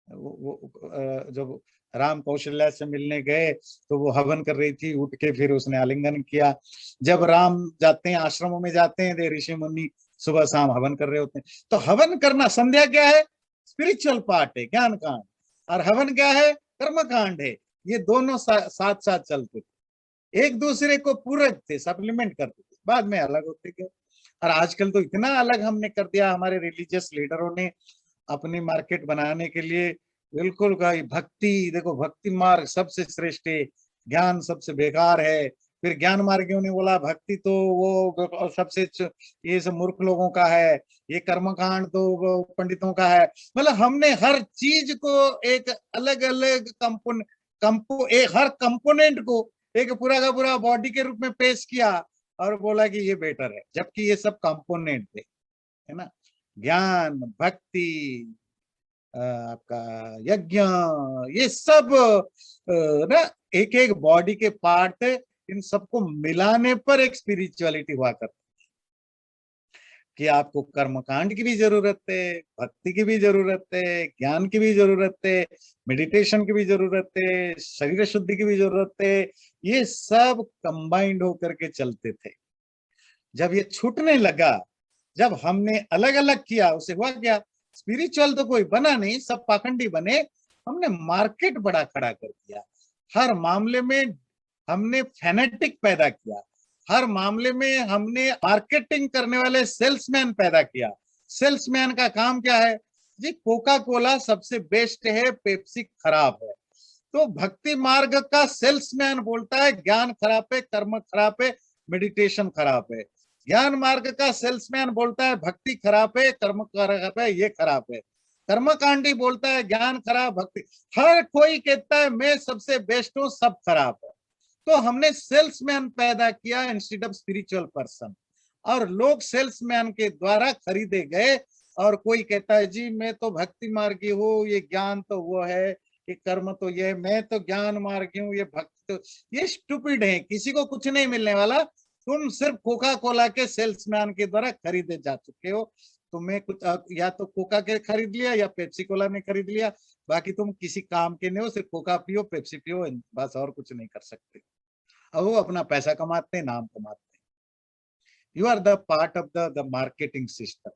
जब राम कौशल्या से मिलने गए तो वो हवन कर रही थी, उठ के फिर उसने आलिंगन किया। जब राम जाते हैं, आश्रमों में जाते हैं, ऋषि मुनि सुबह शाम हवन कर रहे होते हैं। तो हवन करना, संध्या क्या है, स्पिरिचुअल पार्ट है, ज्ञान कांड। और हवन क्या है, कर्म कांड है। ये दोनों साथ साथ चलते थे, एक दूसरे को पूरक थे, सप्लीमेंट करते थे, बाद में अलग होते गए। और आजकल तो इतना अलग हमने कर दिया, हमारे रिलीजियस लीडरों ने अपनी मार्केट बनाने के लिए बिल्कुल कहा भक्ति, देखो भक्ति मार्ग सबसे श्रेष्ठ है, ज्ञान सबसे बेकार है। फिर ज्ञान मार्गियों ने बोला भक्ति तो वो सबसे ये सब मूर्ख लोगों का है, ये कर्मकांड तो वो पंडितों का है। मतलब हमने हर चीज को एक अलग अलग एक हर कंपोनेंट को एक पूरा का पूरा बॉडी के रूप में पेश किया और बोला कि ये बेटर है, जबकि ये सब कंपोनेंट थे, है ना। ज्ञान, भक्ति, आपका यज्ञ, ये सब ना एक एक बॉडी के पार्ट है, इन सबको मिलाने पर एक स्पिरिचुअलिटी हुआ करती कि आपको कर्मकांड की भी जरूरत है, भक्ति की भी जरूरत है, ज्ञान की भी जरूरत है, मेडिटेशन की भी जरूरत है, शरीर शुद्धि की भी जरूरत है। ये सब कंबाइंड होकर के चलते थे। जब ये छूटने लगा, जब हमने अलग अलग किया, उसे हुआ क्या, स्पिरिचुअल तो कोई बना नहीं, सब पाखंडी बने। हमने मार्केट बड़ा खड़ा कर दिया, हर मामले में हमने फैनेटिक पैदा किया, हर मामले में हमने मार्केटिंग करने वाले सेल्समैन पैदा किया। सेल्समैन का काम क्या है जी, कोका कोला सबसे बेस्ट है, पेप्सी खराब है। तो भक्ति मार्ग का सेल्समैन बोलता है ज्ञान खराब है, कर्म खराब है, मेडिटेशन खराब है। ज्ञान मार्ग का सेल्समैन बोलता है भक्ति खराब है, कर्म खराब है, ये खराब है। कर्मकांडी बोलता है ज्ञान खराब, भक्ति, हर कोई कहता है मैं सबसे बेस्ट हूं, सब खराब है। तो हमने सेल्समैन पैदा किया इंस्टेड ऑफ स्पिरिचुअल पर्सन, और लोग सेल्समैन के द्वारा खरीदे गए। और कोई कहता है जी मैं तो भक्ति मार्गी हूँ, ये ज्ञान तो वो है, ये कर्म तो ये, मैं तो ज्ञान मार्गी हूँ, ये भक्ति तो, ये स्टूपिड है, किसी को कुछ नहीं मिलने वाला। तुम सिर्फ कोका कोला के सेल्समैन के द्वारा खरीदे जा चुके हो। तुम्हें कुछ या तो कोका के खरीद लिया या पेप्सी कोला ने खरीद लिया, बाकी तुम किसी काम के नहीं हो, सिर्फ कोका पियो, पेप्सी पियो, बस, और कुछ नहीं कर सकते। अब वो अपना पैसा कमाते हैं, नाम कमाते हैं। You are the part of the marketing system.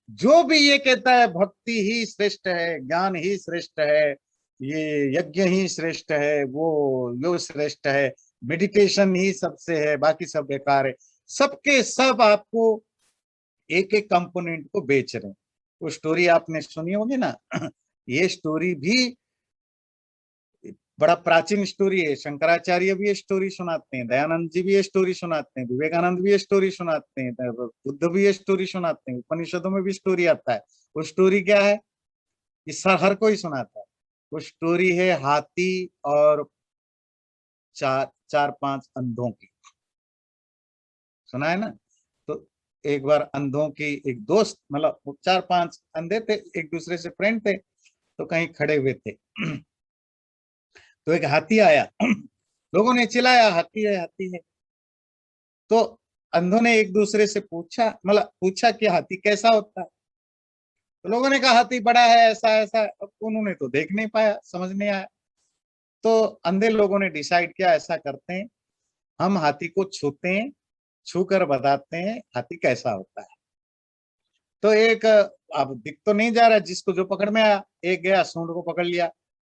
जो भी ये कहता है भक्ति ही श्रेष्ठ है, ज्ञान ही श्रेष्ठ है, ये यज्ञ ही श्रेष्ठ है, वो यो श्रेष्ठ है, मेडिटेशन ही सबसे है, बाकी सब बेकार है, सबके सब आपको एक एक कंपोनेंट को बेच रहे हैं। वो स्टोरी आपने सुनी होगी ना ये स्टोरी भी बड़ा प्राचीन स्टोरी है। शंकराचार्य भी ये स्टोरी सुनाते हैं, दयानंद जी भी ये स्टोरी सुनाते हैं, विवेकानंद भी ये स्टोरी सुनाते हैं, बुद्ध भी ये स्टोरी सुनाते हैं, उपनिषदों में भी स्टोरी आता है। वो स्टोरी क्या है, ये हर कोई सुनाता है। वो स्टोरी है हाथी और चार चार पांच अंधों की। सुना है ना। तो एक बार अंधों की एक दोस्त, मतलब चार पांच अंधे थे, एक दूसरे से फ्रेंड थे, तो कहीं खड़े हुए थे तो एक हाथी आया लोगों ने चिल्लाया हाथी है, हाथी है। तो अंधों ने एक दूसरे से पूछा, मतलब पूछा कि हाथी कैसा होता है। तो लोगों ने कहा हाथी बड़ा है, ऐसा ऐसा। अब उन्होंने तो देख नहीं पाया, समझ नहीं आया। तो अंधे लोगों ने डिसाइड किया ऐसा करते हैं, हम हाथी को छूते हैं, छू कर बताते हैं हाथी कैसा होता है। तो एक, अब दिख तो नहीं जा रहा, जिसको जो पकड़ में आया, एक गया सूंड को पकड़ लिया,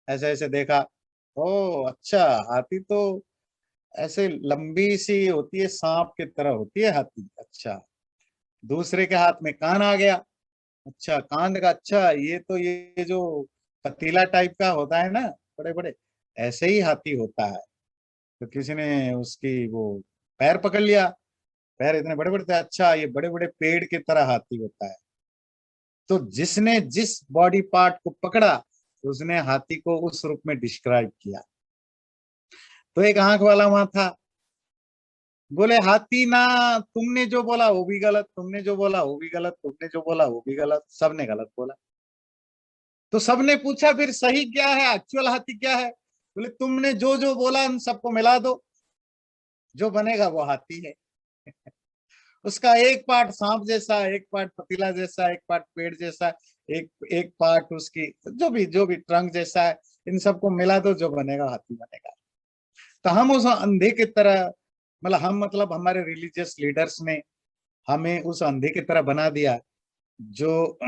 ऐसे ऐसे देखा, ओ अच्छा हाथी तो ऐसे लंबी सी होती है, सांप की तरह होती है हाथी, अच्छा। दूसरे के हाथ में कान आ गया, अच्छा कान का, अच्छा ये तो ये जो पतीला टाइप का होता है ना, बड़े बड़े, ऐसे ही हाथी होता है। तो किसी ने उसकी वो पैर पकड़ लिया, पैर इतने बड़े बड़े थे, अच्छा ये बड़े बड़े पेड़ की तरह हाथी होता है। तो जिसने जिस बॉडी पार्ट को पकड़ा, उसने हाथी को उस रूप में डिस्क्राइब किया। तो एक आंख वाला वहां था, बोले हाथी ना, तुमने जो बोला वो भी गलत, तुमने जो बोला वो भी गलत, तुमने जो बोला वो भी गलत, सबने गलत बोला। तो सबने पूछा फिर सही क्या है, एक्चुअल हाथी क्या है। बोले तुमने जो जो बोला उन सबको मिला दो, जो बनेगा वो हाथी है उसका एक पार्ट सांप जैसा, एक पार्ट पतीला जैसा, एक पार्ट पेड़ जैसा, एक एक पार्ट उसकी जो भी ट्रंक जैसा है, इन सबको मिला दो, जो बनेगा हाथी बनेगा। तो हम उस अंधे की तरह, मतलब हम, मतलब हमारे रिलीजियस लीडर्स ने हमें उस अंधे की तरह बना दिया, जो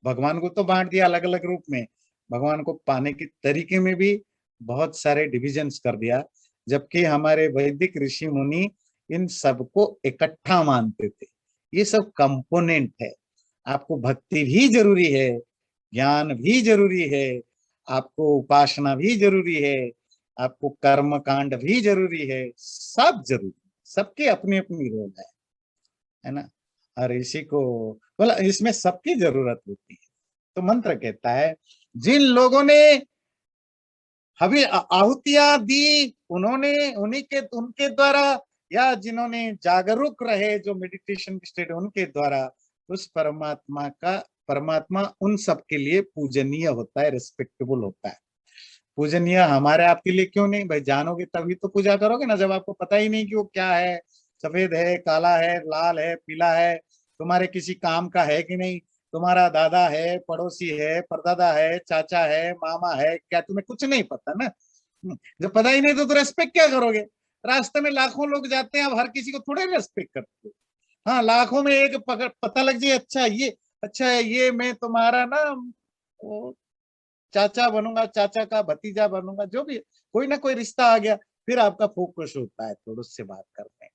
भगवान को तो बांट दिया अलग अलग रूप में, भगवान को पाने के तरीके में भी बहुत सारे डिविजन्स कर दिया, जबकि हमारे वैदिक ऋषि मुनि इन सबको इकट्ठा मानते थे। ये सब कंपोनेंट है। आपको भक्ति भी जरूरी है, ज्ञान भी जरूरी है, आपको उपासना भी जरूरी है, आपको कर्म कांड भी जरूरी है, सब जरूरी, सबकी अपनी अपनी रोल है ना। और इसी को बोला, इसमें सबकी जरूरत होती है। तो मंत्र कहता है जिन लोगों ने हवि आहुतियां दी, उन्होंने उन्हीं के उनके द्वारा, या जिन्होंने जागरूक रहे, जो मेडिटेशन स्टेट उनके द्वारा, उस परमात्मा उन सब के लिए पूजनीय होता है, रिस्पेक्टेबल होता है। पूजनीय हमारे आपके लिए क्यों नहीं भाई? जानोगे तभी तो पूजा करोगे ना। जब आपको पता ही नहीं कि वो क्या है, सफेद है, काला है, लाल है, पीला है, तुम्हारे किसी काम का है कि नहीं, तुम्हारा दादा है, पड़ोसी है, परदादा है, चाचा है, मामा है, क्या तुम्हें कुछ नहीं पता ना? जब पता ही नहीं तो रेस्पेक्ट क्या करोगे? रास्ते में लाखों लोग जाते हैं, अब हर किसी को थोड़े रेस्पेक्ट करते हो। हाँ, लाखों में एक पकड़ पता लग जाए, अच्छा ये, अच्छा है ये, मैं तुम्हारा ना वो चाचा बनूंगा, चाचा का भतीजा बनूंगा, जो भी, कोई ना कोई रिश्ता आ गया, फिर आपका फोकस होता है थोड़ा उससे बात करते हैं।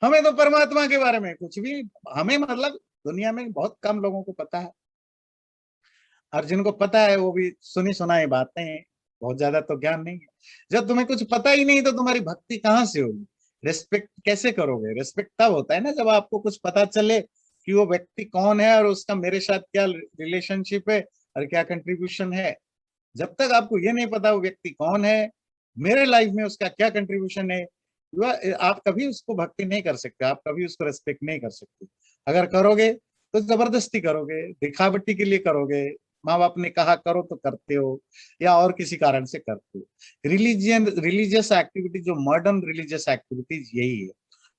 हमें तो परमात्मा के बारे में कुछ भी, हमें मतलब दुनिया में बहुत कम लोगों को पता है, और जिनको पता है वो भी सुनी सुनाई बातें हैं, बहुत ज्यादा तो ज्ञान नहीं है। जब तुम्हें कुछ पता ही नहीं तो तुम्हारी भक्ति कहाँ से होगी? रेस्पेक्ट कैसे करोगे? रेस्पेक्ट तब होता है ना जब आपको कुछ पता चले कि वो व्यक्ति कौन है और उसका मेरे साथ क्या रिलेशनशिप है और क्या कंट्रीब्यूशन है। जब तक आपको ये नहीं पता वो व्यक्ति कौन है, मेरे लाइफ में उसका क्या कंट्रीब्यूशन है, आप कभी उसको भक्ति नहीं कर सकते, आप कभी उसको रेस्पेक्ट नहीं कर सकते। अगर करोगे तो जबरदस्ती करोगे, दिखावटी के लिए करोगे, माँ बाप ने कहा करो तो करते हो, या और किसी कारण से करते हो। रिलीजियस एक्टिविटी, जो मॉडर्न रिलीजियस एक्टिविटीज यही है।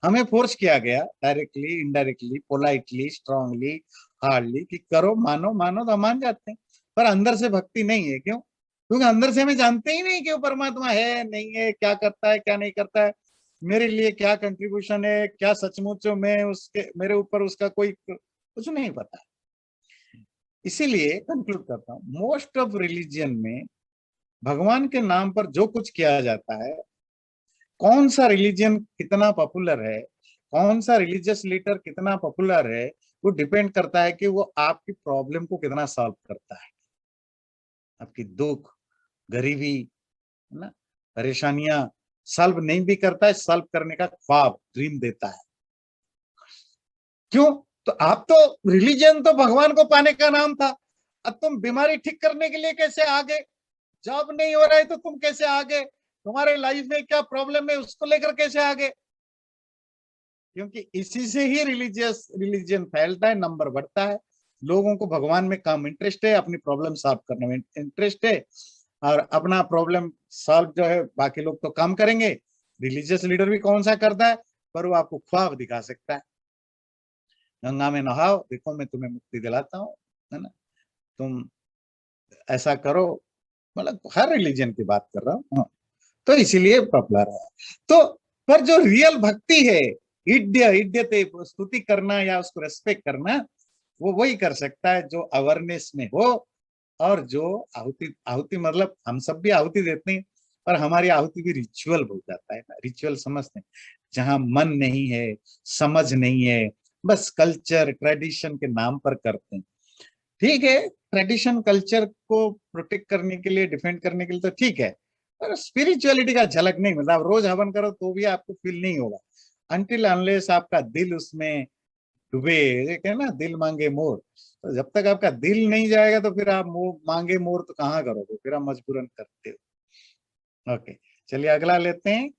हमें फोर्स किया गया directly, indirectly, politely, strongly, hardly, कि करो, मानो, मानो तो हम मान जाते हैं, पर अंदर से भक्ति नहीं है। क्यों? क्योंकि अंदर से हमें जानते ही नहीं कि वो परमात्मा है नहीं है, क्या करता है क्या नहीं करता है, मेरे लिए क्या कंट्रीब्यूशन है, क्या सचमुच में उसके मेरे ऊपर उसका कोई कुछ नहीं पता। इसीलिए कंक्लूड करता हूँ, मोस्ट ऑफ रिलीजियन में भगवान के नाम पर जो कुछ किया जाता है, कौन सा रिलीजियन कितना पॉपुलर है, कौन सा रिलीजियस लीडर कितना पॉपुलर है, वो डिपेंड करता है कि वो आपकी प्रॉब्लम को कितना सॉल्व करता है। आपकी दुख, गरीबी, है ना, परेशानियां सॉल्व नहीं भी करता है, सॉल्व करने का ख्वाब, ड्रीम देता है। क्यों? तो आप तो, रिलीजन तो भगवान को पाने का नाम था, अब तुम बीमारी ठीक करने के लिए कैसे आगे? जॉब नहीं हो रहा है तो तुम कैसे आगे? तुम्हारे लाइफ में क्या प्रॉब्लम है उसको लेकर कैसे आगे? क्योंकि इसी से ही रिलीजन फैलता है, नंबर बढ़ता है, लोगों को भगवान में काम इंटरेस्ट है, अपनी प्रॉब्लम सॉल्व करने में इंटरेस्ट है, और अपना प्रॉब्लम सॉल्व जो है बाकी लोग तो काम करेंगे, रिलीजियस लीडर भी कौन सा करता है, पर वो आपको ख्वाब दिखा सकता है, गंगा में नहाओ, देखो मैं तुम्हें मुक्ति दिलाता हूँ, है ना, तुम ऐसा करो, मतलब हर रिलीजन की बात कर रहा हूँ। हाँ, तो इसीलिए पॉपुलर है। तो पर जो रियल भक्ति है, इड्यते स्तुति करना या उसको रेस्पेक्ट करना, वो वही कर सकता है जो अवेयरनेस में हो, और जो आहुति, आहुति मतलब हम सब भी आहुति देते हैं, पर हमारी आहुति भी रिचुअल हो जाता है ना, रिचुअल समझते हैं, जहां मन नहीं है, समझ नहीं है, बस कल्चर ट्रेडिशन के नाम पर करते हैं। ठीक है, ट्रेडिशन कल्चर को प्रोटेक्ट करने के लिए, डिफेंड करने के लिए तो ठीक है, पर स्पिरिचुअलिटी का झलक नहीं मिलता। रोज हवन करो तो भी आपको फील नहीं होगा, अनटिल अनलेस आपका दिल उसमें डूबे। एक है ना, दिल मांगे मोर, तो जब तक आपका दिल नहीं जाएगा तो फिर आप मांगे मोर तो कहाँ करोगे, फिर आप मजबूरन करते हो। ओके, चलिए अगला लेते हैं।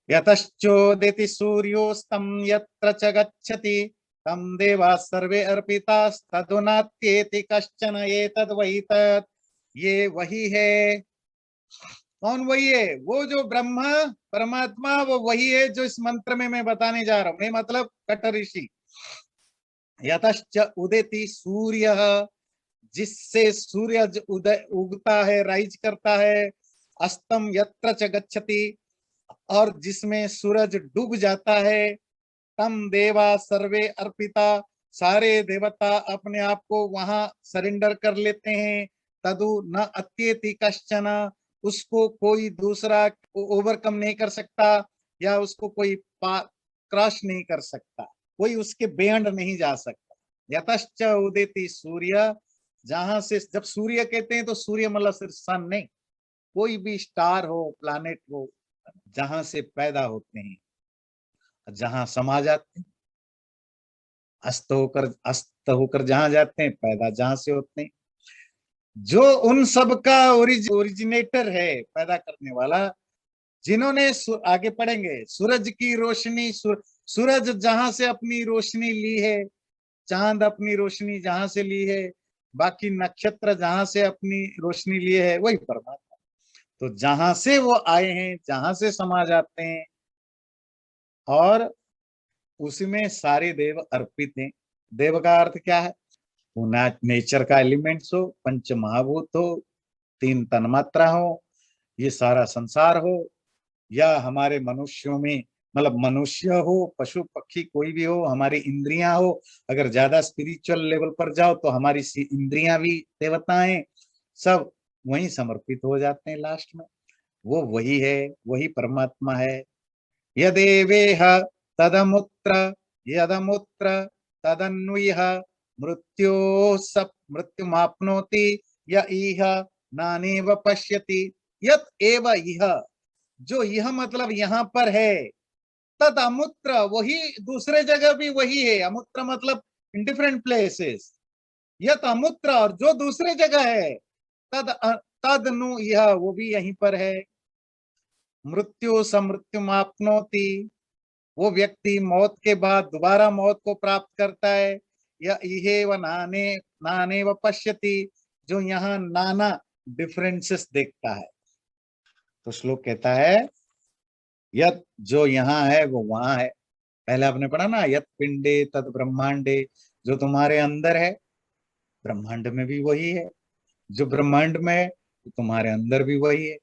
यतश्चोदिति सूर्योस्तम यत्र च गच्छति तम देवा सर्वे अर्पितास्तदुनात्येति कश्चन एतद् वही तत्। ये वही है। कौन वही है? वो जो ब्रह्मा परमात्मा, वो वही है जो इस मंत्र में मैं बताने जा रहा हूं। मैं मतलब कठ ऋषि। यतश्च उदेति सूर्य, जिससे सूर्य उदय उगता है, राइज करता है, अस्तम यत्र च गच्छति, और जिसमें सूरज डूब जाता है, तम देवा सर्वे अर्पिता, सारे देवता अपने आप को वहां सरेंडर कर लेते हैं, तदु न अत्येति कश्चन, उसको कोई दूसरा ओवरकम नहीं कर सकता, या उसको कोई क्रॉस नहीं कर सकता, कोई उसके बियॉन्ड नहीं जा सकता। यतश्च उदेति सूर्य, जहां से, जब सूर्य कहते हैं तो सूर्य मतलब सिर्फ सन नहीं, कोई भी स्टार हो, प्लैनेट हो, जहां से पैदा होते हैं, जहां समा जाते हैं, अस्त होकर जहां जाते हैं, पैदा जहां से होते हैं, जो उन सब का ओरिजिनेटर है, पैदा करने वाला, जिन्होंने आगे पढ़ेंगे, सूरज की रोशनी, सूरज जहां से अपनी रोशनी ली है, चांद अपनी रोशनी जहां से ली है, बाकी नक्षत्र जहां से अपनी रोशनी लिए है, वही परमात्मा। तो जहां से वो आए हैं, जहां से समा जाते हैं, और उसमें सारे देव अर्पित हैं। देव का अर्थ क्या है? वो नेचर का एलिमेंट्स हो, पंच महाभूत हो, तीन तन्मात्रा हो, ये सारा संसार हो, या हमारे मनुष्यों में, मतलब मनुष्य हो, पशु पक्षी कोई भी हो, हमारी इंद्रियां हो, अगर ज्यादा स्पिरिचुअल लेवल पर जाओ तो हमारी इंद्रियां भी देवताएं, सब वहीं समर्पित हो जाते हैं लास्ट में। वो वही है, वही परमात्मा है। यदेवेह तदमुत्र यदमुत्र तदन्विह मृत्यो सब मृत्युमाप्नोति य इह नानेव पश्यति। यत एव इह, जो यह मतलब यहाँ पर है, तद अमुत्र, वही दूसरे जगह भी वही है। अमुत्र मतलब इन डिफरेंट प्लेसेस। यत अमुत्र, और जो दूसरे जगह है, तद तद नु यह, वो भी यहीं पर है। मृत्यु समृत्युमाप्नोति, वो व्यक्ति मौत के बाद दोबारा मौत को प्राप्त करता है। या इहे व नाने नाने व पश्यति, जो यहाँ नाना डिफरेंसेस देखता है। तो श्लोक कहता है, यत, जो यहाँ है वो वहां है। पहले आपने पढ़ा ना, यत पिंडे तद ब्रह्मांडे, जो तुम्हारे अंदर है, ब्रह्मांड में भी वही है। जो ब्रह्मांड में है, तो तुम्हारे अंदर भी वही है।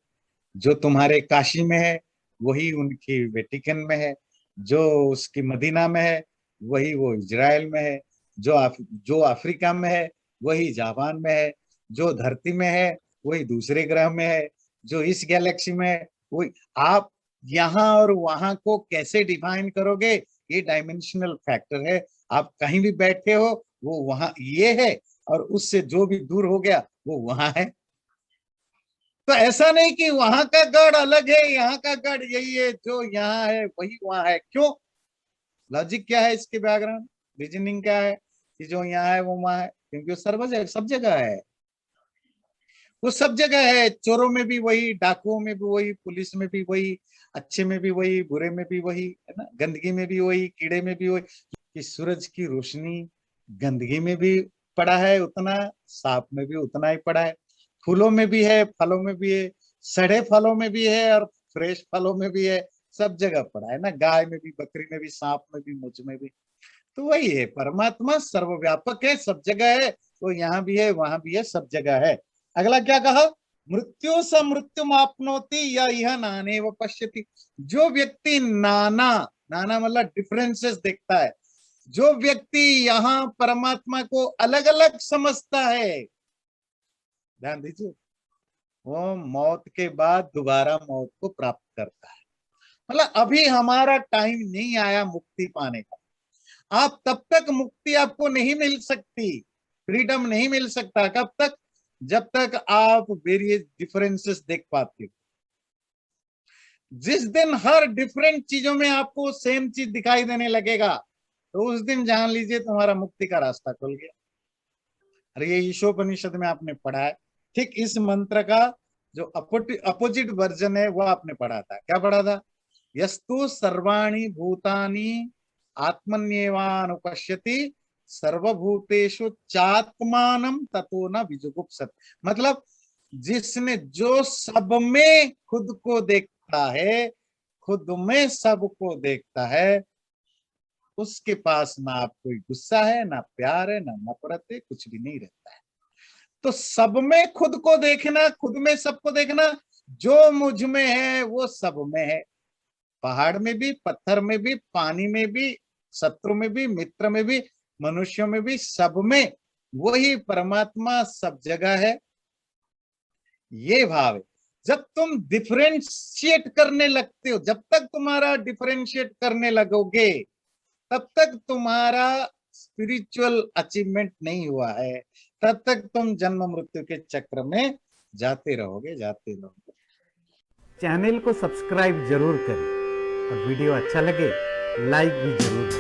जो तुम्हारे काशी में है, वही उनकी वेटिकन में है। जो उसकी मदीना में है, वही वो इजराइल में है। जो अफ्रीका में है, वही जापान में है। जो धरती में है, वही दूसरे ग्रह में है। जो इस गैलेक्सी में है, वही। आप यहाँ और वहां को कैसे डिफाइन करोगे? ये डायमेंशनल फैक्टर है। आप कहीं भी बैठे हो, वो वहां ये है, और उससे जो भी दूर हो गया वो वहां है। तो ऐसा नहीं कि वहां का गढ़ अलग है, यहाँ का गढ़ यही है, जो यहाँ है वही वहां है। क्यों? लॉजिक क्या है इसके? बैकग्राउंड रीजनिंग क्या है कि जो यहाँ है वो वहां है? क्योंकि वो सर्व जगह, सब जगह है। वो सब जगह है। चोरों में भी वही, डाकुओं में भी वही, पुलिस में भी वही, अच्छे में भी वही, बुरे में भी वही, है ना? गंदगी में भी वही, कीड़े में भी वही। कि सूरज की रोशनी गंदगी में भी पड़ा है उतना, साफ में भी उतना ही पड़ा है। फूलों में भी है, फलों में भी है, सड़े फलों में भी है, और फ्रेश फलों में भी है। सब जगह पड़ा है ना, गाय में भी, बकरी में भी, सांप में भी, मुझ में भी। तो वही है, परमात्मा सर्वव्यापक है, सब जगह है। तो यहाँ भी है, वहां भी है, सब जगह है। अगला क्या कहा? मृत्यु स मृत्यु आपनोति या यह नाने व पश्यति। जो व्यक्ति नाना, नाना मतलब डिफरेंसेस देखता है, जो व्यक्ति यहाँ परमात्मा को अलग अलग समझता है, ध्यान दीजिए, वो मौत के बाद दोबारा मौत को प्राप्त करता है। मतलब अभी हमारा टाइम नहीं आया मुक्ति पाने का। आप तब तक मुक्ति आपको नहीं मिल सकती, फ्रीडम नहीं मिल सकता। कब तक? जब तक आप वेरियस डिफरेंसेस देख पाते हो। जिस दिन हर डिफरेंट चीजों में आपको सेम चीज दिखाई देने लगेगा, तो उस दिन जान लीजिए तुम्हारा मुक्ति का रास्ता खुल गया। अरे ये ईशोपनिषद में आपने पढ़ा है। ठीक इस मंत्र का जो अपोजिट वर्जन है वो आपने पढ़ा था। क्या पढ़ा था? यस्तु सर्वाणि भूतानि आत्मन्येवानुपश्यति सर्वभूतेषु चात्मानं ततो न विजुगुप्सत। मतलब जिसने, जो सब में खुद को देखता है, खुद में सबको देखता है, उसके पास ना आप कोई गुस्सा है, ना प्यार है, ना नफरत है, कुछ भी नहीं रहता है। तो सब में खुद को देखना, खुद में सबको देखना, जो मुझ में है वो सब में है। पहाड़ में भी, पत्थर में भी, पानी में भी, शत्रु में भी, मित्र में भी, मनुष्यों में भी, सब में वही परमात्मा सब जगह है। ये भाव है। जब तुम डिफरेंशिएट करने लगते हो, जब तक तुम्हारा डिफरेंशिएट करने लगोगे तब तक तुम्हारा स्पिरिचुअल अचीवमेंट नहीं हुआ है, तब तक तुम जन्म मृत्यु के चक्र में जाते रहोगे, जाते रहोगे। चैनल को सब्सक्राइब जरूर करें और वीडियो अच्छा लगे लाइक भी जरूर करें।